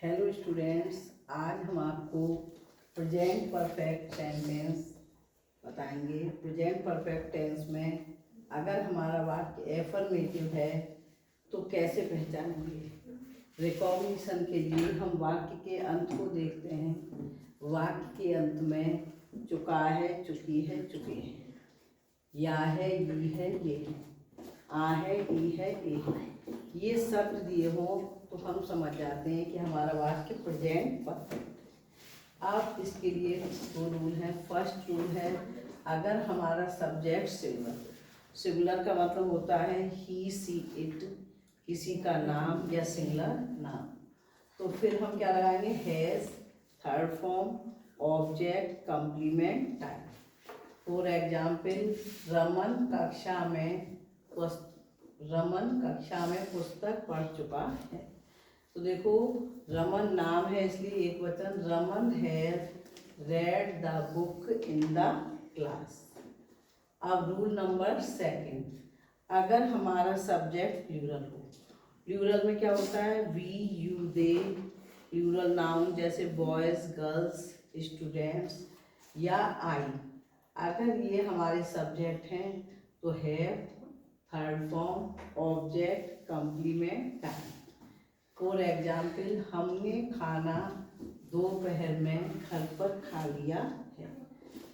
Hello students, आज हम आपको प्रेजेंट परफेक्ट सेंटेंस बताएंगे। प्रेजेंट परफेक्ट टेंस में अगर हमारा वाक्य एफर्मेटिव है तो कैसे पहचानेंगे। रिकॉग्निशन के लिए हम वाक्य के अंत को देखते हैं। वाक्य के अंत में चुका है, चुकी है, चुके हैं, या है, ये है, ये है, आ है, ई है, ए है, ये शब्द दिए हों तो हम समझ जाते हैं कि हमारा वाक्य प्रेजेंट परफेक्ट। अब इसके लिए दो रूल हैं। फर्स्ट रूल है, अगर हमारा सब्जेक्ट सिंगुलर का मतलब होता है ही, सी, इट, किसी का नाम या सिंगुलर नाम, तो फिर हम क्या लगाएंगे, has, third form, object, complement, time. For example, Raman कक्षा में पुस्तक पढ़ चुका है। तो देखो, रमन नाम है इसलिए एक वचन, Raman has read the book in the class. अब रूल नंबर सेकंड, अगर हमारा सब्जेक्ट प्लूरल हो, प्लूरल में क्या होता है, we, you, they, plural noun जैसे बॉयज, गर्ल्स, स्टूडेंट्स या आई, अगर ये हमारे सब्जेक्ट हैं तो have, third form, object, complement, time. For example, हमने खाना दोपहर में घर पर खा लिया है।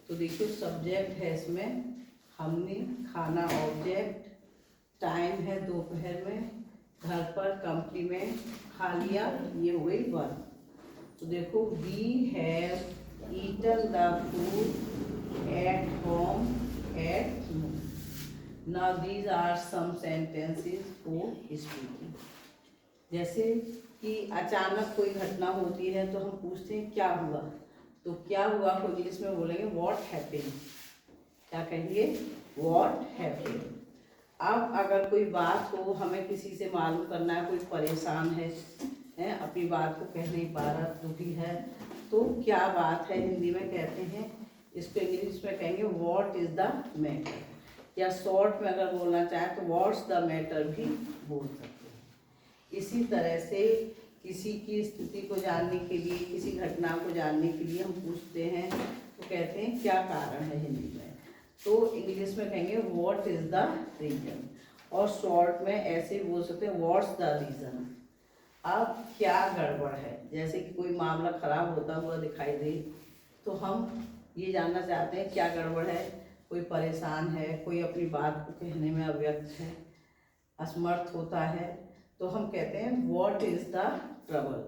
तो देखिए, सब्जेक्ट है इसमें हमने, खाना ऑब्जेक्ट, टाइम है दोपहर में, घर पर कंप्लीमेंट, खा लिया, ये हुई वर्ब। तो देखो, we have eaten the food at home at noon. Now these are some sentences for speaking। जैसे कि अचानक कोई घटना होती है तो हम पूछते हैं क्या हुआ, तो क्या हुआ को इंग्लिश में बोलेंगे व्हाट हैपेंड। क्या कहेंगे, व्हाट हैपेंड। अब अगर कोई बात हो, हमें किसी से मालूम करना है, कोई परेशान है, अपनी बात को कह नहीं पा रहा, दुखी है, तो क्या बात है हिंदी में कहते हैं, इसको इंग्लिश में कहेंगे व्हाट इज द मैटर, या शॉर्ट में अगर बोलना चाहें तो व्हाट्स द मैटर भी बोल सकते हैं। इसी तरह से किसी की स्थिति को जानने के लिए, किसी घटना को जानने के लिए हम पूछते हैं तो कहते हैं क्या कारण है हिंदी में, तो इंग्लिश में कहेंगे व्हाट इज द रीजन, और शॉर्ट में ऐसे बोल सकते हैं व्हाट्स द रीजन। अब क्या गड़बड़ है, जैसे कि कोई मामला खराब होता हुआ दिखाई दे तो हम ये जानना चाहते हैं क्या गड़बड़ है, कोई परेशान है, कोई अपनी बात को कहने में अव्यक्त है, असमर्थ होता है, तो हम कहते हैं what is the trouble,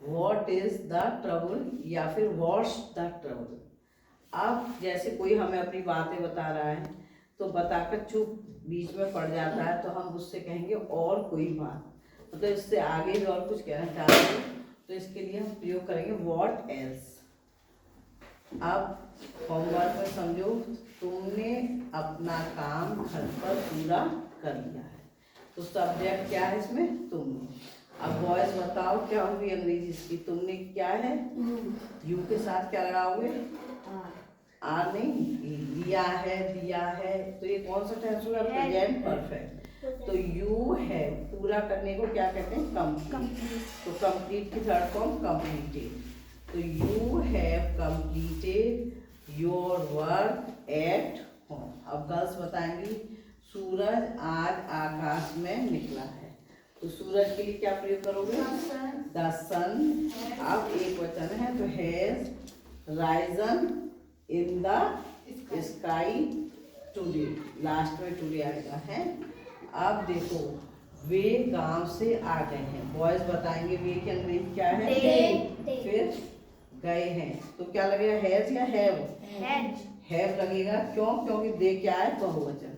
what is the trouble, या फिर व्हाट्स द ट्रबल। अब जैसे कोई हमें अपनी बातें बता रहा है तो बताकर चुप बीच में पड़ जाता है, तो हम उससे कहेंगे और कोई बात, मतलब इससे आगे भी और कुछ कहना चाहते हैं, तो इसके लिए हम प्रयोग करेंगे व्हाट एल्स। अब होमवर्क में समझो, तुमने अपना काम घर पर पूरा कर लिया है, तो सब्जेक्ट क्या है इसमें, तुमने। अब बॉयज बताओ क्या होगी अंग्रेजी इसकी, तुमने क्या है, यू के साथ क्या लगाओगे, आ नहीं, लिया है, दिया है, तो ये कौन सा टेंस होगा, प्रेजेंट परफेक्ट। तो यू है, पूरा करने को क्या कहते हैं, कंप्लीट, तो कंप्लीट की थर्ड फॉर्म कंप्लीटेड। तो you have completed your work at home. अब गर्ल्स बताएंगी, सूरज आज आकाश में निकला है, तो सूरज के लिए क्या प्रयोग करोगे, द सन। अब एक वचन है तो has risen in the sky today, last में टुडे आएगा है। अब देखो, वे गांव से आ गए हैं, बॉयज बताएंगे वे की अंग्रेजी क्या है, फिर गए हैं, तो क्या लगेगा, हैज या हैव, हैव लगेगा, क्यों, क्योंकि दे क्या है, बहुवचन,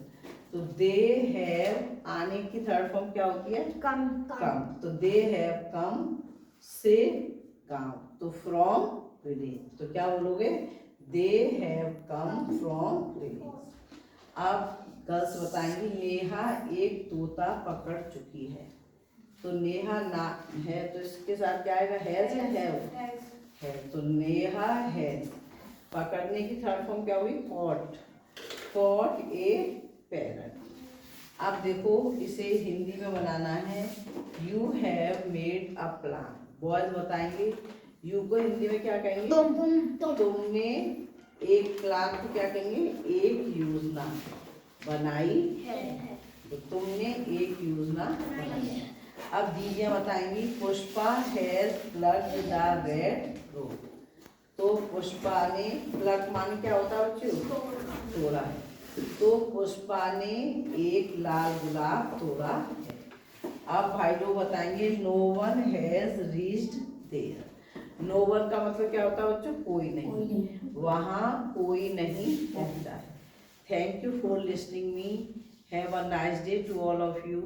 तो दे हैव, आने की थर्ड फॉर्म क्या होती है, कम, तो दे हैव कम से गांव, तो फ्रॉम विलेज, तो क्या बोलोगे, they have come from village. अब गर्ल्स बताएंगी, नेहा एक तोता पकड़ चुकी है, तो नेहा ना है, तो इसके साथ क्या आएगा, हैज या हैव, है, तो नेहा है, पकड़ने की थर्ड फॉर्म क्या हुई, कॉट, कॉट ए पैरट। अब देखो, इसे हिंदी में बनाना है, you have made a plan, boys बताएंगे यू को हिंदी में क्या कहेंगे? तुम ने एक क्लास को क्या कहेंगे? एक योजना बनाई है। तो तुमने एक योजना बनाई है। अब दीदियाँ बताएंगी Pushpa has plugged the red rose. तो पुष्पा ने, प्लग माने क्या होता है बच्चों? तोड़ा है। तो पुष्पा ने एक लाल गुलाब तोड़ा है। अब भाई लोग बताएंगे no one has reached there. No one का मतलब क्या होता है बच्चों? कोई नहीं, वहाँ कोई नहीं पहुंचा है। Thank you for listening me. Have a nice day to all of you.